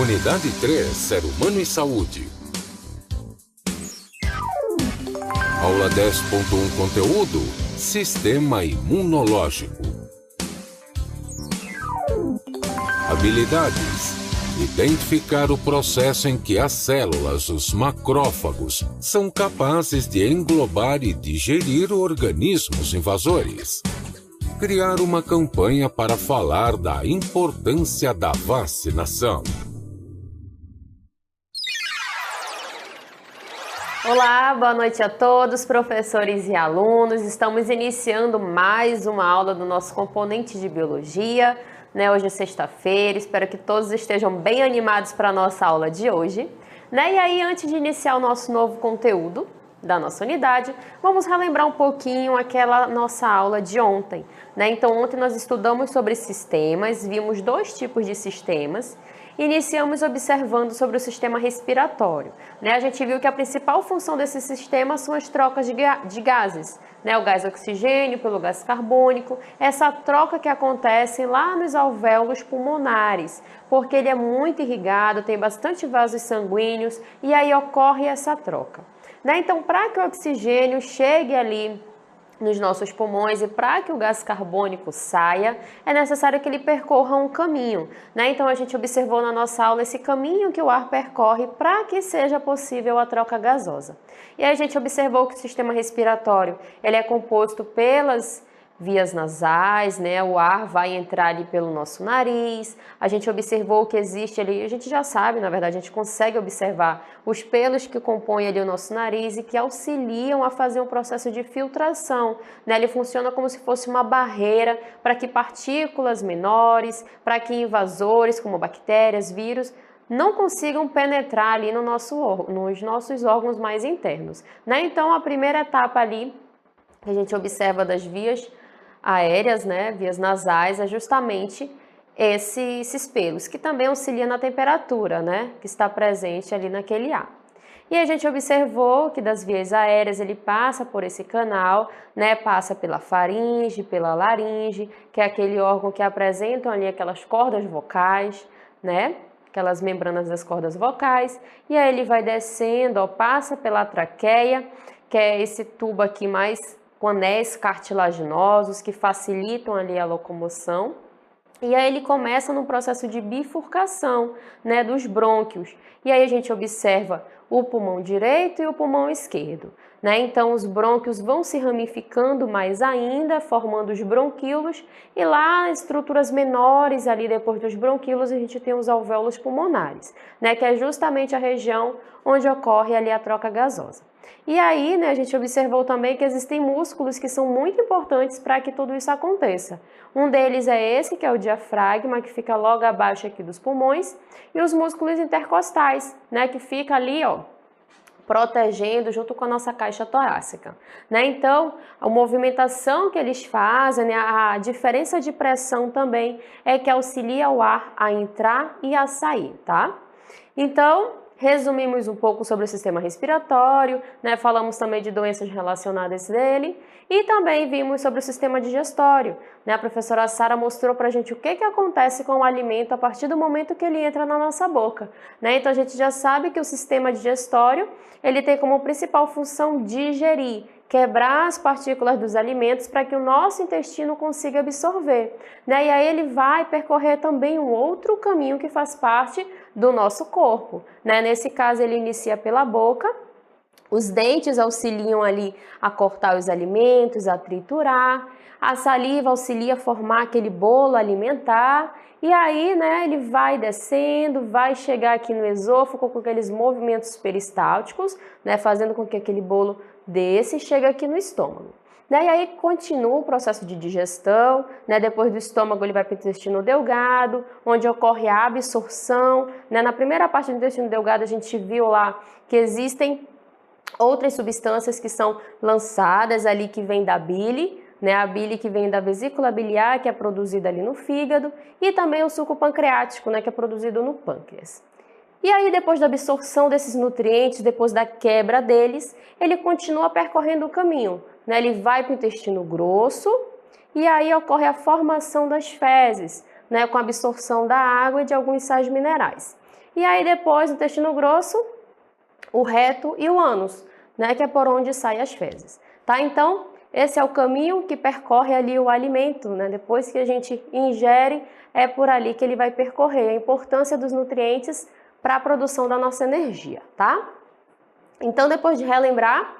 Unidade 3, Ser Humano e Saúde. Aula 10.1 Conteúdo: Sistema Imunológico. Habilidades: identificar o processo em que as células, os macrófagos, são capazes de englobar e digerir organismos invasores. Criar uma campanha para falar da importância da vacinação. Olá, boa noite a todos, professores e alunos. Estamos iniciando mais uma aula do nosso componente de biologia, né? Hoje é sexta-feira, espero que todos estejam bem animados para a nossa aula de hoje, né? E aí, antes de iniciar o nosso novo conteúdo da nossa unidade, vamos relembrar um pouquinho aquela nossa aula de ontem, né? Então, ontem nós estudamos sobre sistemas, vimos dois tipos de sistemas. Iniciamos observando sobre o sistema respiratório, né? A gente viu que a principal função desse sistema são as trocas de gases, né? O gás oxigênio pelo gás carbônico, essa troca que acontece lá nos alvéolos pulmonares, porque ele é muito irrigado, tem bastante vasos sanguíneos e aí ocorre essa troca, né? Então, para que o oxigênio chegue ali nos nossos pulmões e para que o gás carbônico saia, é necessário que ele percorra um caminho, né? Então, a gente observou na nossa aula esse caminho que o ar percorre para que seja possível a troca gasosa. E aí a gente observou que o sistema respiratório, ele é composto pelas vias nasais, né? O ar vai entrar ali pelo nosso nariz. A gente observou que existe ali, a gente já sabe, na verdade, a gente consegue observar os pelos que compõem ali o nosso nariz e que auxiliam a fazer um processo de filtração, né? Ele funciona como se fosse uma barreira para que partículas menores, para que invasores como bactérias, vírus, não consigam penetrar ali no nos nossos órgãos mais internos, né? Então, a primeira etapa ali que a gente observa das vias aéreas, né, vias nasais, é justamente esses pelos, que também auxilia na temperatura, né, que está presente ali naquele ar. E a gente observou que das vias aéreas ele passa por esse canal, né, passa pela faringe, pela laringe, que é aquele órgão que apresentam ali aquelas cordas vocais, né, aquelas membranas das cordas vocais, e aí ele vai descendo, ó, passa pela traqueia, que é esse tubo aqui mais com anéis cartilaginosos que facilitam ali a locomoção. E aí ele começa num processo de bifurcação, né, dos brônquios. E aí a gente observa o pulmão direito e o pulmão esquerdo, né? Então os brônquios vão se ramificando mais ainda, formando os bronquíolos, e lá estruturas menores ali depois dos bronquíolos a gente tem os alvéolos pulmonares, né, que é justamente a região onde ocorre ali a troca gasosa. E aí, né, a gente observou também que existem músculos que são muito importantes para que tudo isso aconteça. Um deles é esse, que é o diafragma, que fica logo abaixo aqui dos pulmões, e os músculos intercostais, né, que fica ali, ó, protegendo junto com a nossa caixa torácica, né? Então, a movimentação que eles fazem, né, a diferença de pressão também é que auxilia o ar a entrar e a sair, tá? Então, resumimos um pouco sobre o sistema respiratório, né? Falamos também de doenças relacionadas dele e também vimos sobre o sistema digestório, né? A professora Sara mostrou para a gente o que acontece com o alimento a partir do momento que ele entra na nossa boca, né? Então a gente já sabe que o sistema digestório ele tem como principal função digerir, quebrar as partículas dos alimentos para que o nosso intestino consiga absorver, né? E aí ele vai percorrer também um outro caminho que faz parte do nosso corpo, né? Nesse caso ele inicia pela boca, os dentes auxiliam ali a cortar os alimentos, a triturar, a saliva auxilia a formar aquele bolo alimentar, e aí, né, ele vai descendo, vai chegar aqui no esôfago com aqueles movimentos peristálticos, né, fazendo com que aquele bolo desça e chegue aqui no estômago. E aí continua o processo de digestão, né? Depois do estômago ele vai para o intestino delgado, onde ocorre a absorção, né? Na primeira parte do intestino delgado a gente viu lá que existem outras substâncias que são lançadas ali que vêm da bile, né? A bile que vem da vesícula biliar, que é produzida ali no fígado, e também o suco pancreático, né? Que é produzido no pâncreas. E aí, depois da absorção desses nutrientes, depois da quebra deles, ele continua percorrendo o caminho, né? Ele vai para o intestino grosso e aí ocorre a formação das fezes, né? Com a absorção da água e de alguns sais minerais. E aí depois, no intestino grosso, o reto e o ânus, né, que é por onde saem as fezes, tá? Então, esse é o caminho que percorre ali o alimento, né? Depois que a gente ingere, é por ali que ele vai percorrer. A importância dos nutrientes para a produção da nossa energia, tá? Então, depois de relembrar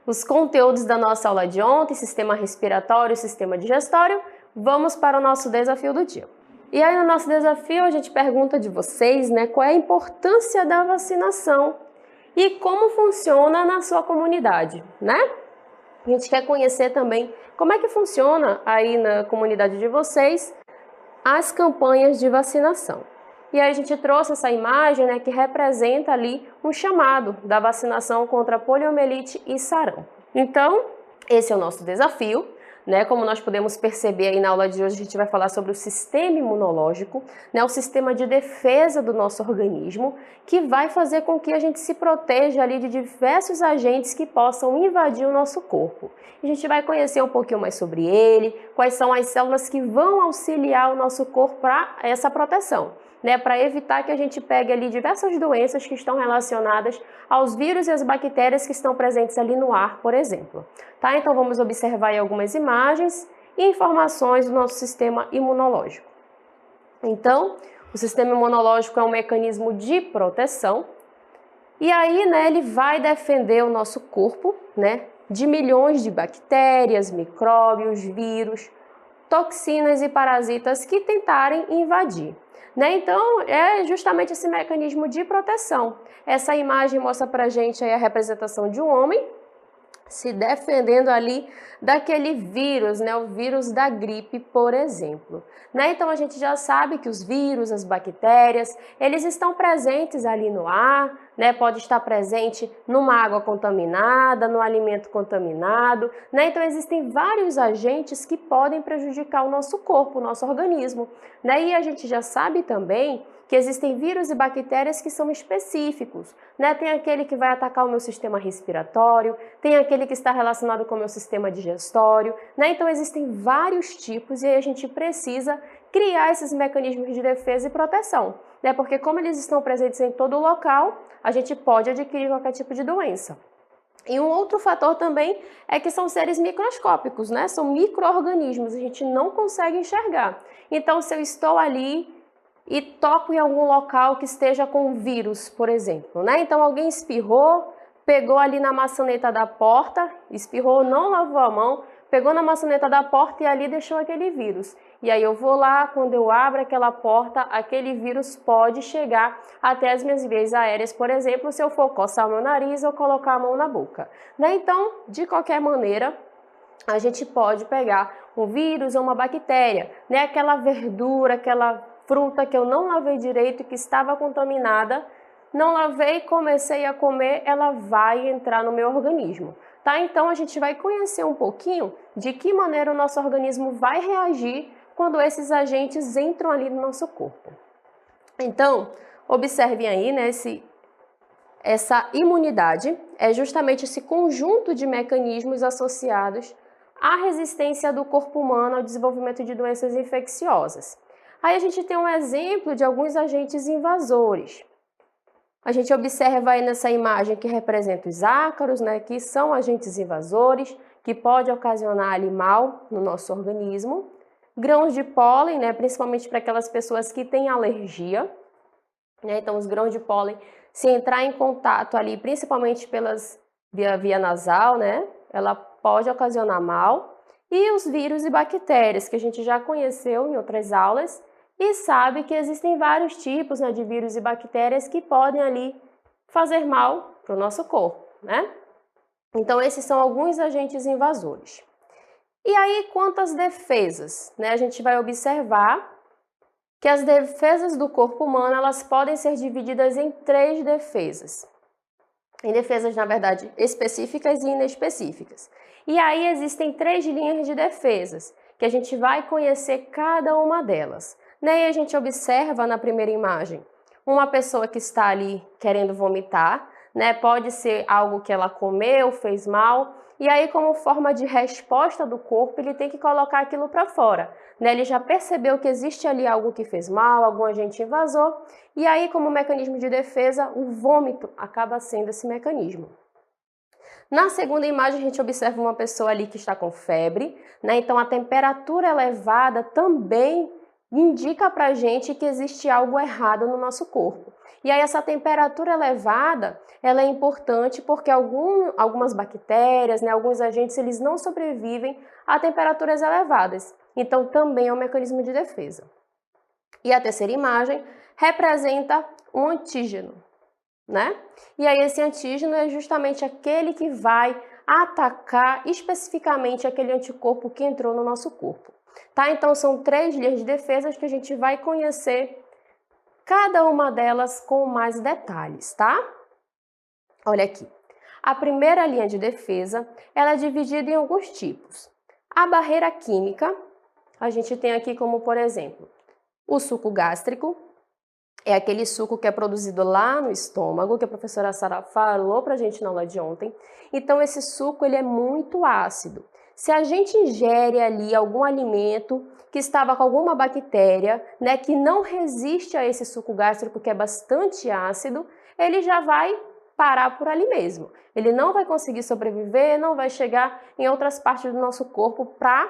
os conteúdos da nossa aula de ontem, sistema respiratório e sistema digestório, vamos para o nosso desafio do dia. E aí, no nosso desafio, a gente pergunta de vocês, né, qual é a importância da vacinação e como funciona na sua comunidade, né? A gente quer conhecer também como é que funciona aí na comunidade de vocês as campanhas de vacinação. E aí a gente trouxe essa imagem, né, que representa ali um chamado da vacinação contra poliomielite e sarampo. Então, esse é o nosso desafio, né? Como nós podemos perceber aí na aula de hoje, a gente vai falar sobre o sistema imunológico, né, o sistema de defesa do nosso organismo, que vai fazer com que a gente se proteja ali de diversos agentes que possam invadir o nosso corpo. A gente vai conhecer um pouquinho mais sobre ele, quais são as células que vão auxiliar o nosso corpo para essa proteção, né, para evitar que a gente pegue ali diversas doenças que estão relacionadas aos vírus e às bactérias que estão presentes ali no ar, por exemplo. Tá? Então vamos observar aí algumas imagens e informações do nosso sistema imunológico. Então, o sistema imunológico é um mecanismo de proteção e aí, né, ele vai defender o nosso corpo, né, de milhões de bactérias, micróbios, vírus, toxinas e parasitas que tentarem invadir. Né? Então, é justamente esse mecanismo de proteção. Essa imagem mostra pra gente aí a representação de um homem se defendendo ali daquele vírus, né? O vírus da gripe, por exemplo. Né? Então, a gente já sabe que os vírus, as bactérias, eles estão presentes ali no ar, né? Pode estar presente numa água contaminada, no alimento contaminado, né? Então, existem vários agentes que podem prejudicar o nosso corpo, o nosso organismo, né? E a gente já sabe também que existem vírus e bactérias que são específicos, né? Tem aquele que vai atacar o meu sistema respiratório, tem aquele que está relacionado com o meu sistema digestório, né? Então existem vários tipos e aí a gente precisa criar esses mecanismos de defesa e proteção, né? Porque como eles estão presentes em todo o local, a gente pode adquirir qualquer tipo de doença. E um outro fator também é que são seres microscópicos, né? São micro-organismos, a gente não consegue enxergar. Então, se eu estou ali e toco em algum local que esteja com vírus, por exemplo, né? Então alguém espirrou, pegou ali na maçaneta da porta, espirrou, não lavou a mão, pegou na maçaneta da porta e ali deixou aquele vírus. E aí eu vou lá, quando eu abro aquela porta, aquele vírus pode chegar até as minhas vias aéreas, por exemplo, se eu for coçar o meu nariz ou colocar a mão na boca, né? Então, de qualquer maneira, a gente pode pegar um vírus ou uma bactéria, né? Aquela verdura, aquela fruta que eu não lavei direito e que estava contaminada, não lavei, comecei a comer, ela vai entrar no meu organismo, tá? Então a gente vai conhecer um pouquinho de que maneira o nosso organismo vai reagir quando esses agentes entram ali no nosso corpo. Então, observem aí, né, essa imunidade é justamente esse conjunto de mecanismos associados à resistência do corpo humano ao desenvolvimento de doenças infecciosas. Aí a gente tem um exemplo de alguns agentes invasores. A gente observa aí nessa imagem que representa os ácaros, né, que são agentes invasores, que pode ocasionar ali mal no nosso organismo. Grãos de pólen, né, principalmente para aquelas pessoas que têm alergia. Né, então, os grãos de pólen, se entrar em contato ali, principalmente via nasal, né, ela pode ocasionar mal. E os vírus e bactérias, que a gente já conheceu em outras aulas, e sabe que existem vários tipos, né, de vírus e bactérias que podem ali fazer mal para o nosso corpo, né? Então, esses são alguns agentes invasores. E aí, quanto às defesas, né? A gente vai observar que as defesas do corpo humano, elas podem ser divididas em 3 defesas. Em defesas, na verdade, específicas e inespecíficas. E aí existem 3 linhas de defesas, que a gente vai conhecer cada uma delas. E a gente observa na primeira imagem uma pessoa que está ali querendo vomitar, né? Pode ser algo que ela comeu, fez mal, e aí como forma de resposta do corpo, ele tem que colocar aquilo para fora, né? Ele já percebeu que existe ali algo que fez mal, algum agente invasor, e aí como mecanismo de defesa, o vômito acaba sendo esse mecanismo. Na segunda imagem, a gente observa uma pessoa ali que está com febre, né? Então a temperatura elevada também indica para a gente que existe algo errado no nosso corpo. E aí essa temperatura elevada, ela é importante porque algumas bactérias, né, alguns agentes, eles não sobrevivem a temperaturas elevadas. Então também é um mecanismo de defesa. E a terceira imagem representa um antígeno, né? E aí esse antígeno é justamente aquele que vai atacar especificamente aquele anticorpo que entrou no nosso corpo, tá? Então são 3 linhas de defesas que a gente vai conhecer cada uma delas com mais detalhes, tá? Olha aqui. A primeira linha de defesa, ela é dividida em alguns tipos. A barreira química, a gente tem aqui como, por exemplo, o suco gástrico, é aquele suco que é produzido lá no estômago, que a professora Sara falou pra gente na aula de ontem. Então, esse suco ele é muito ácido. Se a gente ingere ali algum alimento que estava com alguma bactéria, né, que não resiste a esse suco gástrico, que é bastante ácido, ele já vai parar por ali mesmo. Ele não vai conseguir sobreviver, não vai chegar em outras partes do nosso corpo para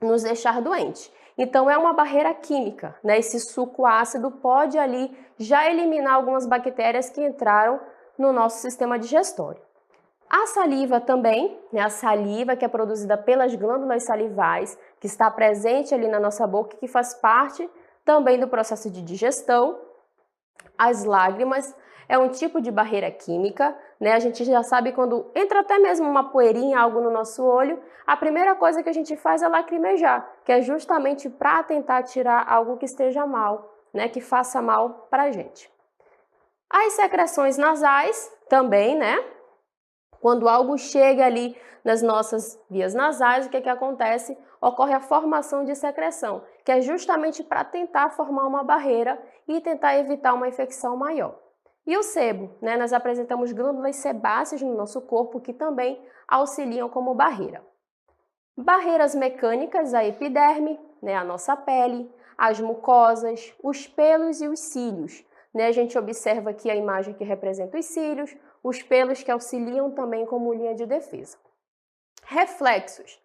nos deixar doentes. Então é uma barreira química, né? Esse suco ácido pode ali já eliminar algumas bactérias que entraram no nosso sistema digestório. A saliva também, né? A saliva que é produzida pelas glândulas salivais, que está presente ali na nossa boca, que faz parte também do processo de digestão. As lágrimas é um tipo de barreira química, né? A gente já sabe quando entra até mesmo uma poeirinha, algo no nosso olho, a primeira coisa que a gente faz é lacrimejar, que é justamente para tentar tirar algo que esteja mal, né? Que faça mal para a gente. As secreções nasais também, né? Quando algo chega ali nas nossas vias nasais, o que acontece? Ocorre a formação de secreção, que é justamente para tentar formar uma barreira e tentar evitar uma infecção maior. E o sebo, né? Nós apresentamos glândulas sebáceas no nosso corpo que também auxiliam como barreira. Barreiras mecânicas, a epiderme, né? A nossa pele, as mucosas, os pelos e os cílios. Né? A gente observa aqui a imagem que representa os cílios, os pelos que auxiliam também como linha de defesa. Reflexos.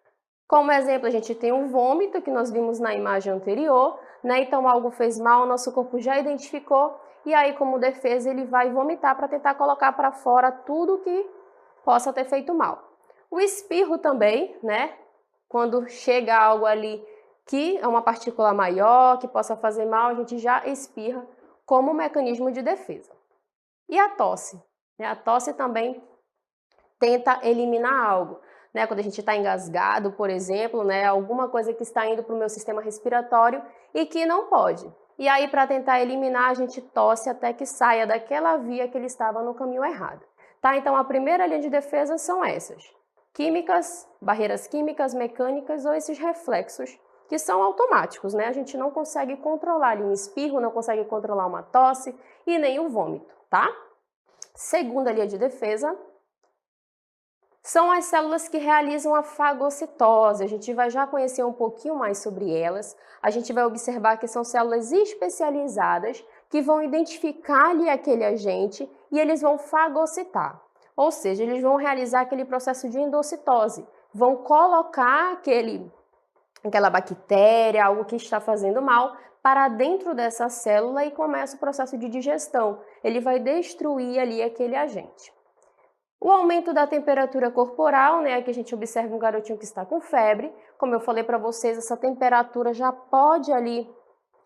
Como exemplo, a gente tem o vômito, que nós vimos na imagem anterior, né? Então algo fez mal, o nosso corpo já identificou, e aí como defesa ele vai vomitar para tentar colocar para fora tudo que possa ter feito mal. O espirro também, né? Quando chega algo ali que é uma partícula maior, que possa fazer mal, a gente já espirra como mecanismo de defesa. E a tosse? A tosse também tenta eliminar algo. Né, quando a gente está engasgado, por exemplo, né, alguma coisa que está indo para o meu sistema respiratório e que não pode. E aí, para tentar eliminar, a gente tosse até que saia daquela via que ele estava no caminho errado. Tá? Então, a primeira linha de defesa são essas. Químicas, barreiras químicas, mecânicas ou esses reflexos que são automáticos. Né? A gente não consegue controlar ali um espirro, não consegue controlar uma tosse e nem o vômito. Tá? Segunda linha de defesa são as células que realizam a fagocitose. A gente vai já conhecer um pouquinho mais sobre elas. A gente vai observar que são células especializadas que vão identificar ali aquele agente e eles vão fagocitar. Ou seja, eles vão realizar aquele processo de endocitose. Vão colocar aquela bactéria, algo que está fazendo mal, para dentro dessa célula e começa o processo de digestão. Ele vai destruir ali aquele agente. O aumento da temperatura corporal, né? Aqui a gente observa um garotinho que está com febre. Como eu falei para vocês, essa temperatura já pode ali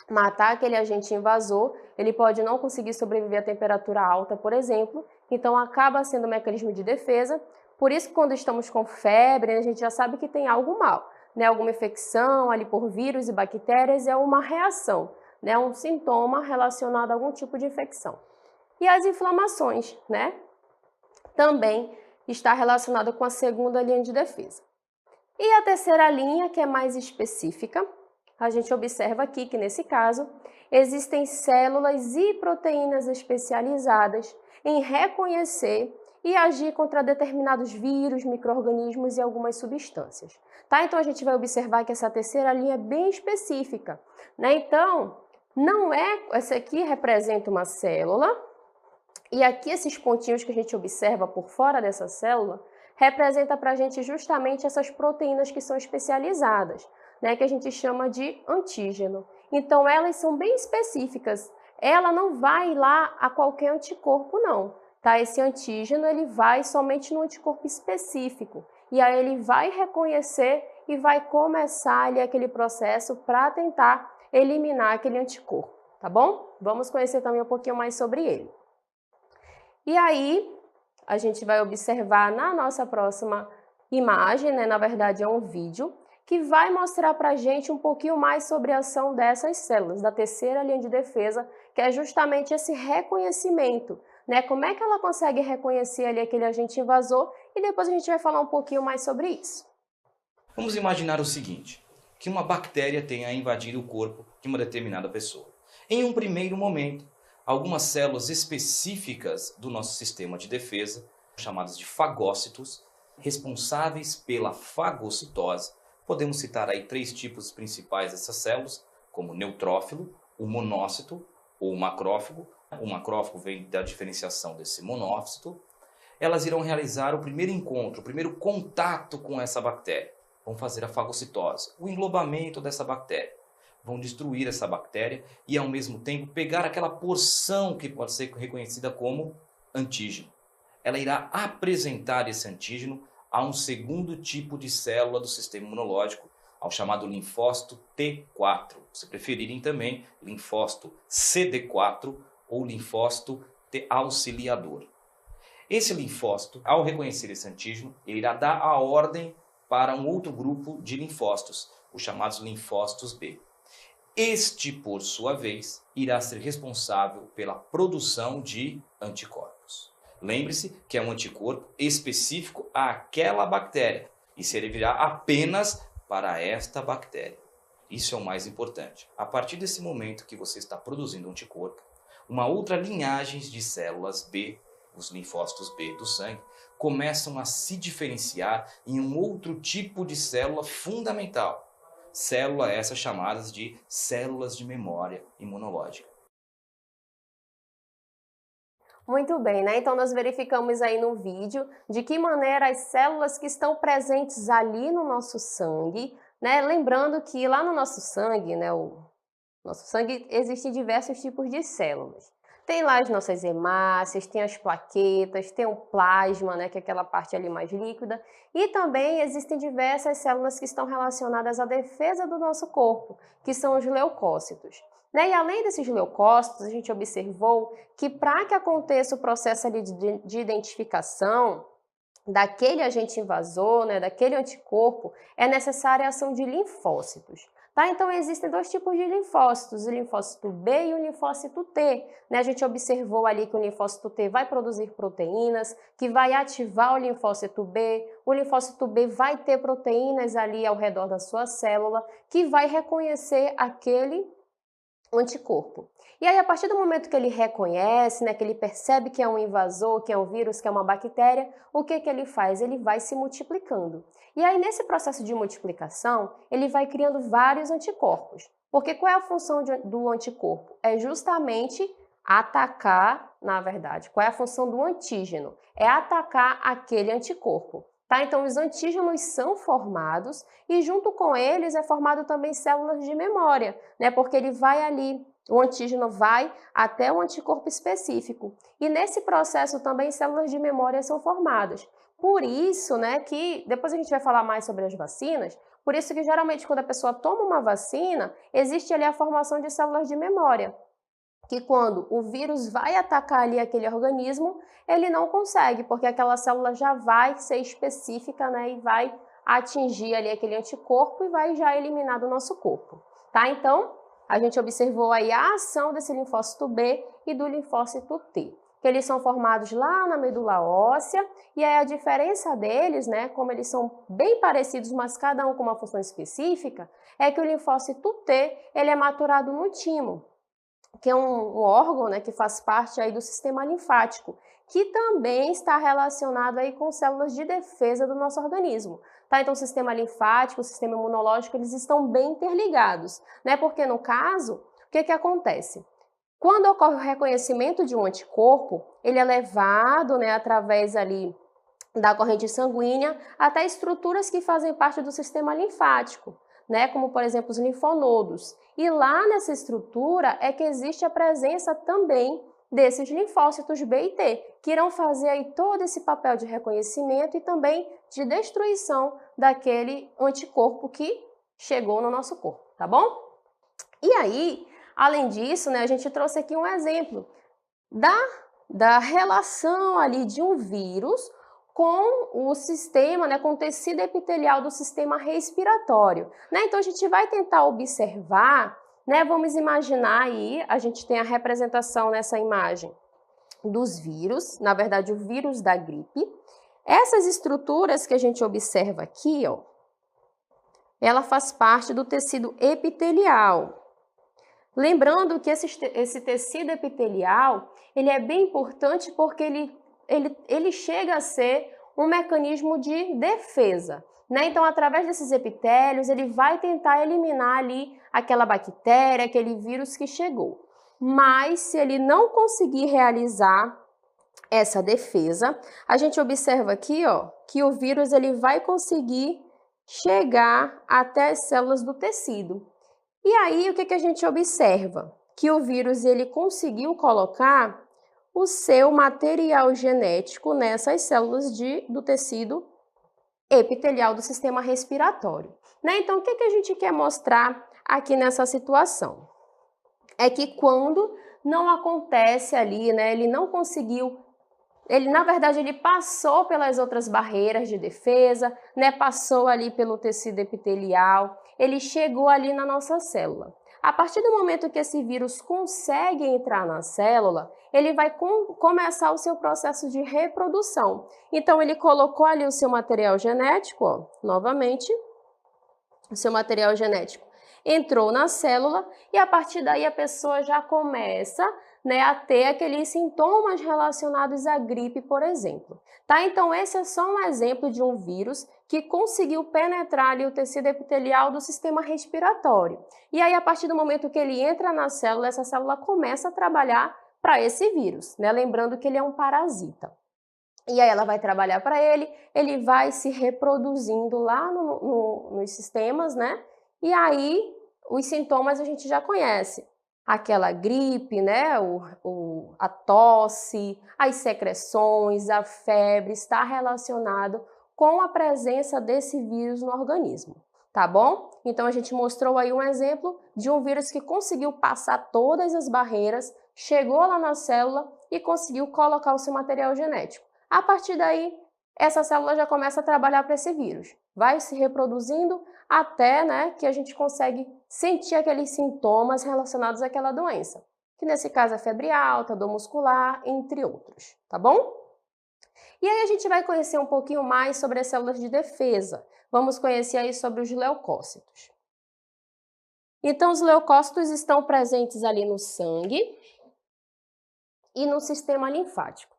matar aquele agente invasor. Ele pode não conseguir sobreviver à temperatura alta, por exemplo. Então, acaba sendo um mecanismo de defesa. Por isso, quando estamos com febre, a gente já sabe que tem algo mal, né? Alguma infecção ali por vírus e bactérias é uma reação, né? Um sintoma relacionado a algum tipo de infecção. E as inflamações, né? Também está relacionada com a segunda linha de defesa. E a terceira linha, que é mais específica, a gente observa aqui que, nesse caso, existem células e proteínas especializadas em reconhecer e agir contra determinados vírus, micro-organismos e algumas substâncias. Tá? Então, a gente vai observar que essa terceira linha é bem específica, né? Então, essa aqui representa uma célula, e aqui esses pontinhos que a gente observa por fora dessa célula, representa para a gente justamente essas proteínas que são especializadas, né? Que a gente chama de antígeno. Então, elas são bem específicas. Ela não vai lá a qualquer anticorpo, não. Tá? Esse antígeno ele vai somente no anticorpo específico e aí ele vai reconhecer e vai começar ali aquele processo para tentar eliminar aquele anticorpo, tá bom? Vamos conhecer também um pouquinho mais sobre ele. E aí a gente vai observar na nossa próxima imagem, né? Na verdade é um vídeo que vai mostrar para a gente um pouquinho mais sobre a ação dessas células, da terceira linha de defesa, que é justamente esse reconhecimento, né? Como é que ela consegue reconhecer ali aquele agente invasor e depois a gente vai falar um pouquinho mais sobre isso. Vamos imaginar o seguinte, que uma bactéria tenha invadido o corpo de uma determinada pessoa. Em um primeiro momento, algumas células específicas do nosso sistema de defesa, chamadas de fagócitos, responsáveis pela fagocitose. Podemos citar aí 3 tipos principais dessas células, como o neutrófilo, o monócito ou o macrófago. O macrófago vem da diferenciação desse monócito. Elas irão realizar o primeiro encontro, o primeiro contato com essa bactéria. Vão fazer a fagocitose, o englobamento dessa bactéria. Vão destruir essa bactéria e, ao mesmo tempo, pegar aquela porção que pode ser reconhecida como antígeno. Ela irá apresentar esse antígeno a um segundo tipo de célula do sistema imunológico, ao chamado linfócito T4. Se preferirem também, linfócito CD4 ou linfócito T auxiliador. Esse linfócito, ao reconhecer esse antígeno, ele irá dar a ordem para um outro grupo de linfócitos, os chamados linfócitos B. Este, por sua vez, irá ser responsável pela produção de anticorpos. Lembre-se que é um anticorpo específico àquela bactéria e servirá apenas para esta bactéria. Isso é o mais importante. A partir desse momento que você está produzindo anticorpo, uma outra linhagem de células B, os linfócitos B do sangue, começam a se diferenciar em um outro tipo de célula fundamental. Célula essas chamadas de células de memória imunológica. Muito bem, né? Então nós verificamos aí no vídeo de que maneira as células que estão presentes ali no nosso sangue, né? Lembrando que lá no nosso sangue, né? Nosso sangue existem diversos tipos de células. Tem lá as nossas hemácias, tem as plaquetas, tem o plasma, né, que é aquela parte ali mais líquida, e também existem diversas células que estão relacionadas à defesa do nosso corpo, que são os leucócitos. Né? E além desses leucócitos, a gente observou que para que aconteça o processo ali de identificação daquele agente invasor, né, daquele anticorpo, é necessária a ação de linfócitos. Tá? Então, existem 2 tipos de linfócitos, o linfócito B e o linfócito T. Né? A gente observou ali que o linfócito T vai produzir proteínas, que vai ativar o linfócito B vai ter proteínas ali ao redor da sua célula, que vai reconhecer aquele anticorpo. E aí, a partir do momento que ele reconhece, né, que ele percebe que é um invasor, que é um vírus, que é uma bactéria, o que ele faz? Ele vai se multiplicando. E aí, nesse processo de multiplicação, ele vai criando vários anticorpos. Porque qual é a função do anticorpo? É justamente atacar, na verdade, qual é a função do antígeno? É atacar aquele anticorpo. Tá? Então, os antígenos são formados e junto com eles é formado também células de memória, né? Porque ele vai ali, o antígeno vai até o anticorpo específico. E nesse processo também células de memória são formadas. Por isso, né, que depois a gente vai falar mais sobre as vacinas, por isso que geralmente quando a pessoa toma uma vacina, existe ali a formação de células de memória, que quando o vírus vai atacar ali aquele organismo, ele não consegue, porque aquela célula já vai ser específica, né, e vai atingir ali aquele anticorpo e vai já eliminar do nosso corpo, tá? Então, a gente observou aí a ação desse linfócito B e do linfócito T, que eles são formados lá na medula óssea, e aí a diferença deles, né, como eles são bem parecidos, mas cada um com uma função específica, é que o linfócito T, ele é maturado no timo, que é um órgão, né, que faz parte aí do sistema linfático. que também está relacionado aí com células de defesa do nosso organismo. Tá? Então, o sistema linfático, o sistema imunológico, eles estão bem interligados, né? Porque no caso, o que acontece? Quando ocorre o reconhecimento de um anticorpo, ele é levado, né, através ali da corrente sanguínea até estruturas que fazem parte do sistema linfático, né, como por exemplo os linfonodos. E lá nessa estrutura é que existe a presença também desses linfócitos B e T, que irão fazer aí todo esse papel de reconhecimento e também de destruição daquele anticorpo que chegou no nosso corpo, tá bom? E aí, além disso, né, a gente trouxe aqui um exemplo da relação ali de um vírus com o sistema, né, com o tecido epitelial do sistema respiratório, né? Então a gente vai tentar observar, né? Vamos imaginar aí, a gente tem a representação nessa imagem dos vírus, na verdade o vírus da gripe. Essas estruturas que a gente observa aqui, ó, ela faz parte do tecido epitelial. Lembrando que esse tecido epitelial, ele é bem importante porque ele chega a ser um mecanismo de defesa, né? Então, através desses epitélios, ele vai tentar eliminar ali aquela bactéria, aquele vírus que chegou. Mas, se ele não conseguir realizar essa defesa, a gente observa aqui, ó, que o vírus ele vai conseguir chegar até as células do tecido. E aí, o que a gente observa? Que o vírus ele conseguiu colocar o seu material genético nessas células do tecido epitelial do sistema respiratório, né? Então, o que a gente quer mostrar aqui nessa situação? É que quando não acontece ali, né, ele não conseguiu, na verdade, ele passou pelas outras barreiras de defesa, né, passou ali pelo tecido epitelial, ele chegou ali na nossa célula. A partir do momento que esse vírus consegue entrar na célula, ele vai começar o seu processo de reprodução. Então, ele colocou ali o seu material genético, ó, novamente, o seu material genético entrou na célula e a partir daí a pessoa já começa, né, a ter aqueles sintomas relacionados à gripe, por exemplo. Tá? Então, esse é só um exemplo de um vírus que conseguiu penetrar ali o tecido epitelial do sistema respiratório. E aí, a partir do momento que ele entra na célula, essa célula começa a trabalhar para esse vírus, né? Lembrando que ele é um parasita. E aí ela vai trabalhar para ele vai se reproduzindo lá nos sistemas, né? E aí, os sintomas a gente já conhece. Aquela gripe, né? A tosse, as secreções, a febre, está relacionado com a presença desse vírus no organismo, tá bom? Então, a gente mostrou aí um exemplo de um vírus que conseguiu passar todas as barreiras, chegou lá na célula e conseguiu colocar o seu material genético. A partir daí, essa célula já começa a trabalhar para esse vírus. Vai se reproduzindo até, né, que a gente consegue sentir aqueles sintomas relacionados àquela doença. Que nesse caso é febre alta, dor muscular, entre outros, tá bom? E aí a gente vai conhecer um pouquinho mais sobre as células de defesa. Vamos conhecer aí sobre os leucócitos. Então, os leucócitos estão presentes ali no sangue e no sistema linfático.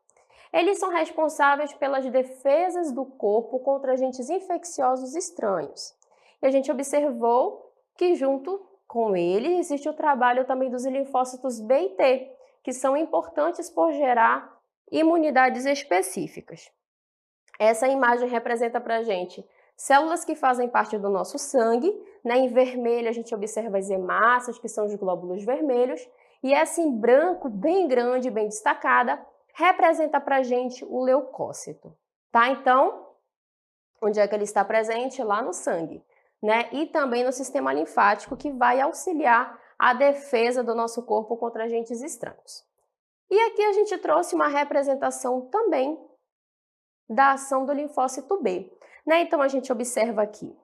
Eles são responsáveis pelas defesas do corpo contra agentes infecciosos estranhos. E a gente observou que junto com ele existe o trabalho também dos linfócitos B e T, que são importantes por gerar imunidades específicas. Essa imagem representa para a gente células que fazem parte do nosso sangue, né? Em vermelho a gente observa as hemácias, que são os glóbulos vermelhos, e essa em branco, bem grande, bem destacada, representa para a gente o leucócito, tá? Então, onde é que ele está presente? Lá no sangue, né? E também no sistema linfático, que vai auxiliar a defesa do nosso corpo contra agentes estranhos. E aqui a gente trouxe uma representação também da ação do linfócito B, né? Então, a gente observa aqui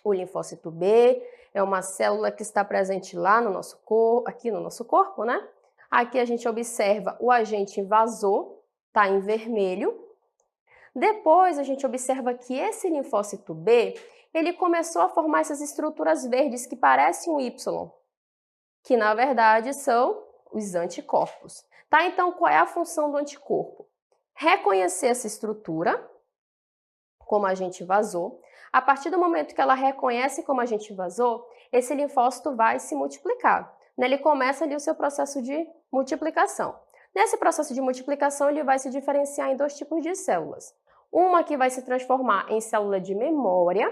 o linfócito B, é uma célula que está presente lá no nosso corpo, aqui no nosso corpo, né? Aqui a gente observa o agente invasor, tá em vermelho. Depois a gente observa que esse linfócito B, ele começou a formar essas estruturas verdes que parecem um Y, que na verdade são os anticorpos. Tá? Então, qual é a função do anticorpo? Reconhecer essa estrutura como agente invasor. A partir do momento que ela reconhece como agente invasor, esse linfócito vai se multiplicar. Ele começa ali o seu processo de multiplicação. Nesse processo de multiplicação, ele vai se diferenciar em dois tipos de células. Uma que vai se transformar em célula de memória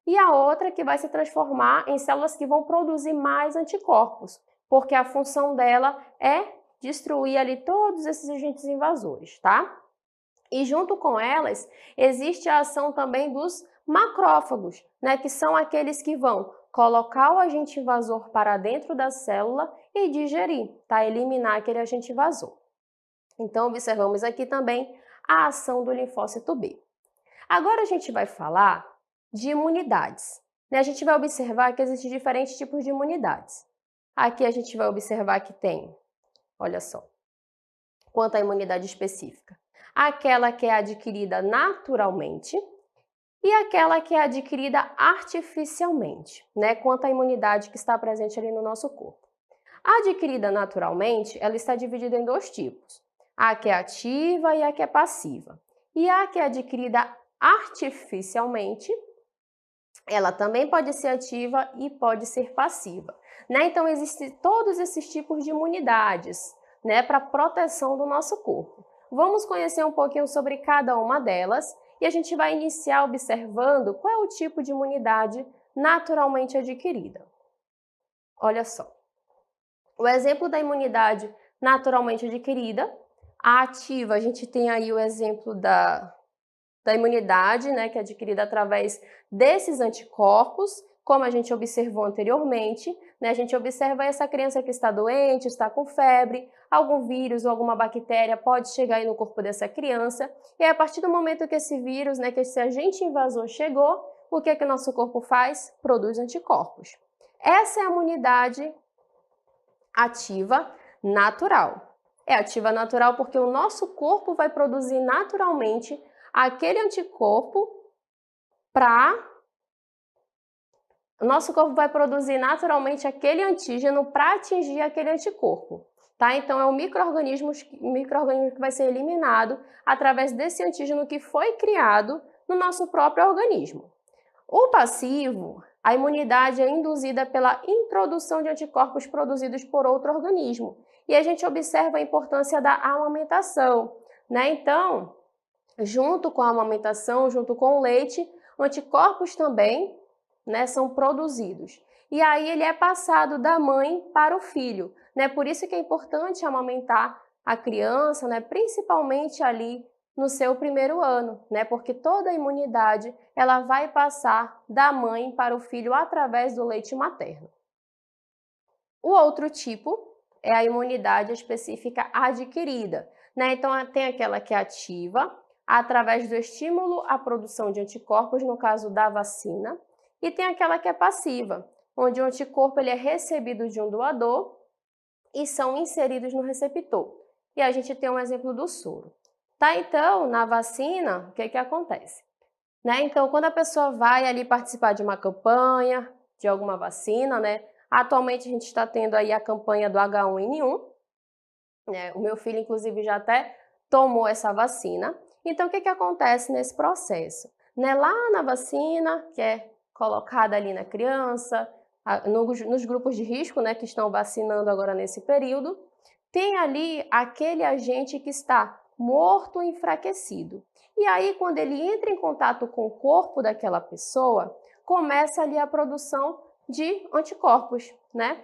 e a outra que vai se transformar em células que vão produzir mais anticorpos, porque a função dela é destruir ali todos esses agentes invasores, tá? E junto com elas, existe a ação também dos macrófagos, né, que são aqueles que vão colocar o agente invasor para dentro da célula e digerir, tá? Eliminar aquele agente invasor. Então, observamos aqui também a ação do linfócito B. Agora a gente vai falar de imunidades. A gente vai observar que existem diferentes tipos de imunidades. Aqui a gente vai observar que tem, olha só, quanto à imunidade específica. Aquela que é adquirida naturalmente e aquela que é adquirida artificialmente, né? Quanto à imunidade que está presente ali no nosso corpo. A adquirida naturalmente, ela está dividida em dois tipos. A que é ativa e a que é passiva. E a que é adquirida artificialmente, ela também pode ser ativa e pode ser passiva, né? Então, existem todos esses tipos de imunidades, né, para proteção do nosso corpo. Vamos conhecer um pouquinho sobre cada uma delas e a gente vai iniciar observando qual é o tipo de imunidade naturalmente adquirida. Olha só. O exemplo da imunidade naturalmente adquirida, a ativa, a gente tem aí o exemplo da imunidade, né, que é adquirida através desses anticorpos, como a gente observou anteriormente, né, a gente observa essa criança que está doente, está com febre, algum vírus ou alguma bactéria pode chegar aí no corpo dessa criança, e a partir do momento que esse vírus, né, que esse agente invasor chegou, o que é que o nosso corpo faz? Produz anticorpos. Essa é a imunidade ativa natural. É ativa natural porque o nosso corpo vai produzir naturalmente aquele anticorpo o nosso corpo vai produzir naturalmente aquele antígeno para atingir aquele anticorpo, tá? Então, é um micro-organismo que vai ser eliminado através desse antígeno que foi criado no nosso próprio organismo. O passivo, a imunidade é induzida pela introdução de anticorpos produzidos por outro organismo. E a gente observa a importância da amamentação, né? Então, junto com a amamentação, junto com o leite, anticorpos também, né, são produzidos. E aí ele é passado da mãe para o filho, né? Por isso que é importante amamentar a criança, né, principalmente ali no seu primeiro ano, né? Porque toda a imunidade ela vai passar da mãe para o filho através do leite materno. O outro tipo é a imunidade específica adquirida, né? Então tem aquela que é ativa através do estímulo à produção de anticorpos, no caso da vacina, e tem aquela que é passiva, onde o anticorpo ele é recebido de um doador e são inseridos no receptor. E a gente tem um exemplo do soro. Tá? Então, na vacina, o que acontece? Né? Então, quando a pessoa vai ali participar de uma campanha, de alguma vacina, né? Atualmente a gente está tendo aí a campanha do H1N1, né? O meu filho, inclusive, já até tomou essa vacina. Então, o que acontece nesse processo? Né? Lá na vacina, que é colocada ali na criança, nos grupos de risco, né, que estão vacinando agora nesse período, tem ali aquele agente que está morto ou enfraquecido. E aí, quando ele entra em contato com o corpo daquela pessoa, começa ali a produção de anticorpos, né?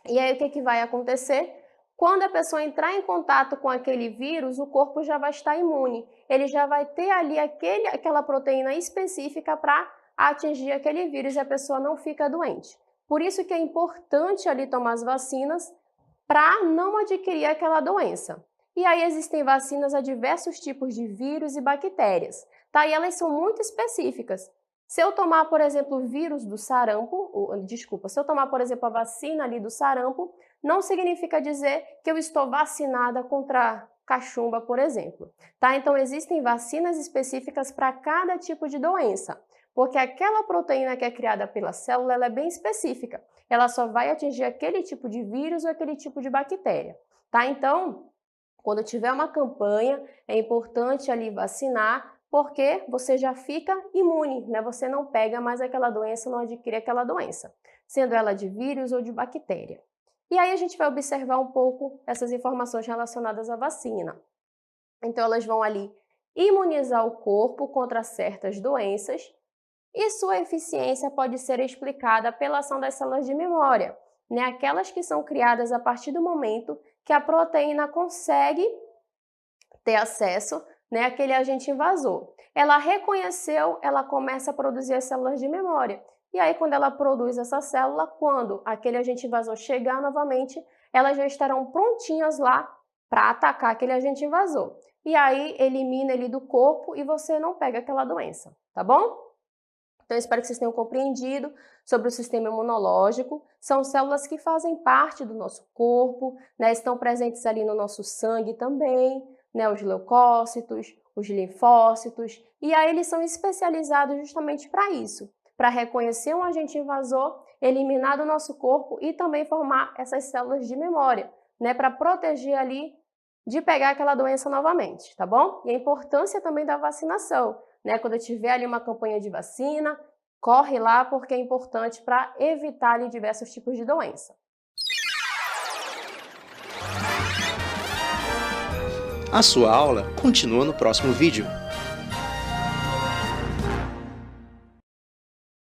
E aí, o que vai acontecer? Quando a pessoa entrar em contato com aquele vírus, o corpo já vai estar imune. Ele já vai ter ali aquela proteína específica para atingir aquele vírus e a pessoa não fica doente. Por isso que é importante ali tomar as vacinas para não adquirir aquela doença. E aí existem vacinas a diversos tipos de vírus e bactérias, tá? E elas são muito específicas. Se eu tomar, por exemplo, o vírus do sarampo, se eu tomar, por exemplo, a vacina ali do sarampo, não significa dizer que eu estou vacinada contra cachumba, por exemplo, tá? Então existem vacinas específicas para cada tipo de doença. Porque aquela proteína que é criada pela célula, ela é bem específica. Ela só vai atingir aquele tipo de vírus ou aquele tipo de bactéria, tá? Então, quando tiver uma campanha, é importante ali vacinar, porque você já fica imune, né? Você não pega mais aquela doença, não adquire aquela doença, sendo ela de vírus ou de bactéria. E aí a gente vai observar um pouco essas informações relacionadas à vacina. Então, elas vão ali imunizar o corpo contra certas doenças e sua eficiência pode ser explicada pela ação das células de memória, né? Aquelas que são criadas a partir do momento que a proteína consegue ter acesso, né, àquele agente invasor. Ela reconheceu, ela começa a produzir as células de memória. E aí, quando ela produz essa célula, quando aquele agente invasor chegar novamente, elas já estarão prontinhas lá para atacar aquele agente invasor. E aí, elimina ele do corpo e você não pega aquela doença, tá bom? Então, espero que vocês tenham compreendido sobre o sistema imunológico. São células que fazem parte do nosso corpo, né? Estão presentes ali no nosso sangue também, né? Os leucócitos, os linfócitos. E aí eles são especializados justamente para isso, para reconhecer um agente invasor, eliminar do nosso corpo e também formar essas células de memória, né? Para proteger ali de pegar aquela doença novamente, tá bom? E a importância também da vacinação. Né? Quando tiver ali uma campanha de vacina, corre lá porque é importante para evitar ali diversos tipos de doença. A sua aula continua no próximo vídeo.